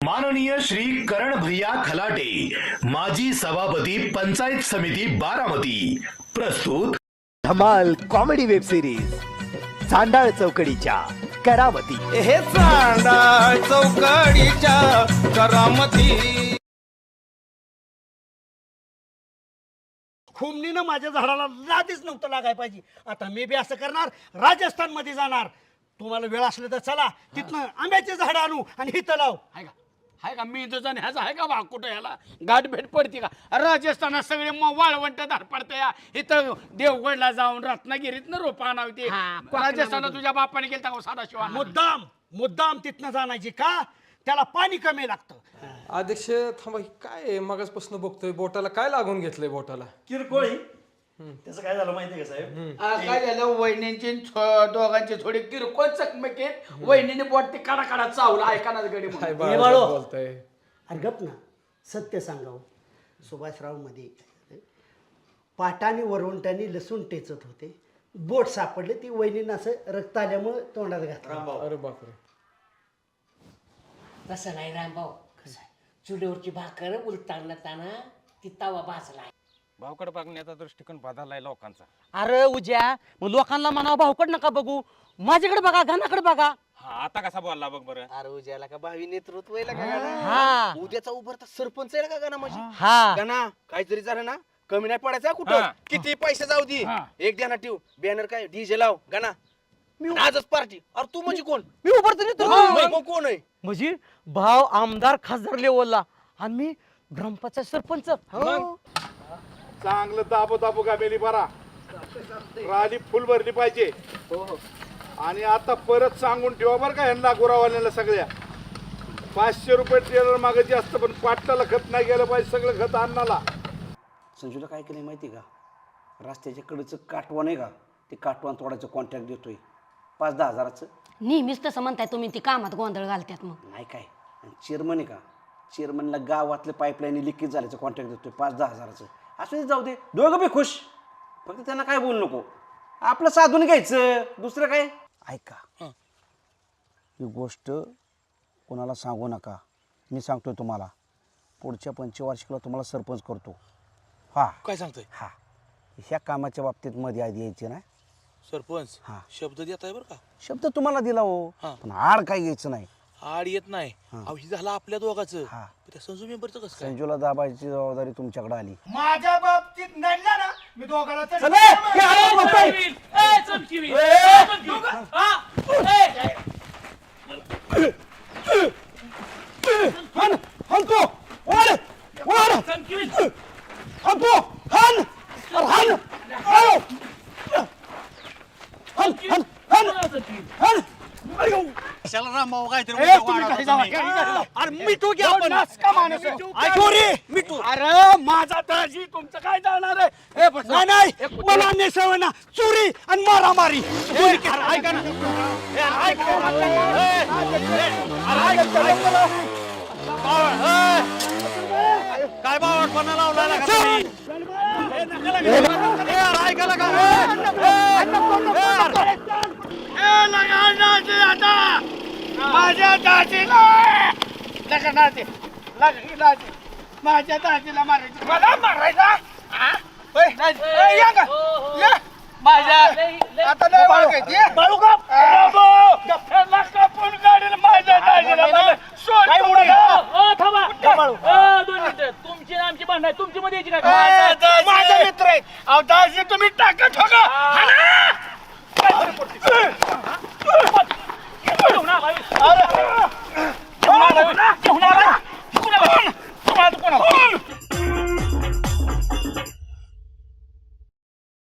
माननीय श्री करण भैया खलाटे, माजी सभापती पंचायत समिती बारामती, प्रस्तुत धमाल कॉमेडी वेब सिरीज चांडाळ चौकडीच्या करामती। हे चांडाळ चौकडीच्या करामती। खुमनीनं माझ्या झाडाला लादीच नव्हतं लागायला पाहिजे। आता मी बी असं करणार, राजस्थान मध्ये जाणार। तुम्हाला वेळ असले तर चला, तिथनं आंब्याचे झाड आणू आणि हिथं लाव। हाय का मी तुझा ह्याचा आहे का बा कुठं याला गाठ भेट पडते का? राजस्थानात सगळे मग वाळवंट धार पडते या इथं देवगडला जाऊन रत्नागिरीत न रोपा आणावते। राजस्थानात तुझ्या बापाने गेलता का सदाशिवा? मुद्दाम तिथनं जाण्याची का? त्याला पाणी कमी लागतं। अध्यक्ष थांबा, काय मगाचपासून बघतोय बोटाला काय लागून घेतलंय बोटाला? किरकोळी त्याचं काय झालं माहितीये का साहेब? काय झालं वहिनींची दोघांची थोडी किरकोळ चकमकीत वहिनीने बोट ते काढा काढा चावला ऐकाना गडी काय हे बाळो. बोलतोय? अरे गप ना, सत्य सांगावं, सुभाषराव मध्ये पाटाने वरवंटाने लसूण टेचत होते, बोट सापडले, ती वहिनीनं असं रक्त आल्यामुळे तोंडात घातलं। अरे बापरे, तसं नाही रामभाऊ, कसं आहे चुलीवरची भाकर उलटाना ताना ती तवा भाजलाय। भावकड बघण्याचा दृष्टिकोन बदललाय लोकांचा। अरे उज्या, मग लोकांना म्हणा भाऊकड नका बघू, माझ्याकडे बघा, घनाकडे बघा। हा आता कसा बोलला बघ बरं। अरे उद्याला का भावी नेतृत्व आहे हा उद्याचा उभरता सरपंच आहे का गाना माझी हा गाना काहीतरी झालं ना कमी नाही पडायचा कुठं किती पैसे जाऊ दे एक द्या ना ठेव बॅनर काय डीजे लाव गाना मी आजच पार्टी। अरे तू म्हणजे कोण? मी उभरतो मग कोण आहे? म्हणजे भाव आमदार खासदार लेवलला आणि मी ग्रामपंचायत सरपंच। चांगलं दाबो दाबो गाबेली बरा राली फुल भरली पाहिजे। आणि आता परत सांगून ठेवा बरं का यांना गुरावाल्याला सगळ्या 500 रुपये ट्रेलर मागे जास्त, पण पाटलाला खत नाही गेलं पाहिजे, सगळं खत अन्नाला। संजूला काय केलं माहिती का? रस्त्याच्या कडेचं काटवान आहे का, ते काटवान तोडायचं कॉन्ट्रॅक्ट देतोय 5-10 हजाराचं। नेहमीच तसं म्हणताय तुम्ही, ती कामात गोंधळ घालतात मग। नाही काय, चेअरमन आहे का, चेअरमनला गावातले पाईपलाईन लिकेज झाल्याचं कॉन्ट्रॅक्ट देतोय 5-10 हजाराचं। असू दे, जाऊ दे, दोघं बी खुश, फक्त त्यांना काय बोलू नको, आपलं साधून घ्यायचं, दुसरं काय। ऐका, ही गोष्ट कोणाला सांगू नका, मी सांगतोय तुम्हाला, पुढच्या पंचवार्षिकला तुम्हाला सरपंच करतो। हा काय सांगतोय? हा, ह्या कामाच्या बाबतीत मध्ये आधी यायचे ना सरपंच, हा शब्द देत आहे बरं का? शब्द तुम्हाला दिला हो, पण आड काय घ्यायचं नाही। आड येत नाही, ही झालं आपल्या दोघाचं। हा, त्या संजू मेंबरचं कसं काय? संजूला दाबायची जबाबदारी तुमच्याकडे आली। माझ्या बाबतीत नडला ना, मी दोघाला अरे माझा दाजी तुमचं काय जाणार आहे? नाही, मला नेसव ना, चोरी आणि मारामारी। ऐका ना, काय बावटपणा लावला माझ्या दाजीला माझ्या दाजीला मारायचं, मला मारायचा? माझ्या आता लय बाळगायची बाळू का कापून काढेल माझ्या दाजीला, मला तुमची आमची भांडण, तुमची मध्ये यायची काय? माझा मित्र आहे। अहो दाजी तुम्ही टाकत हो का?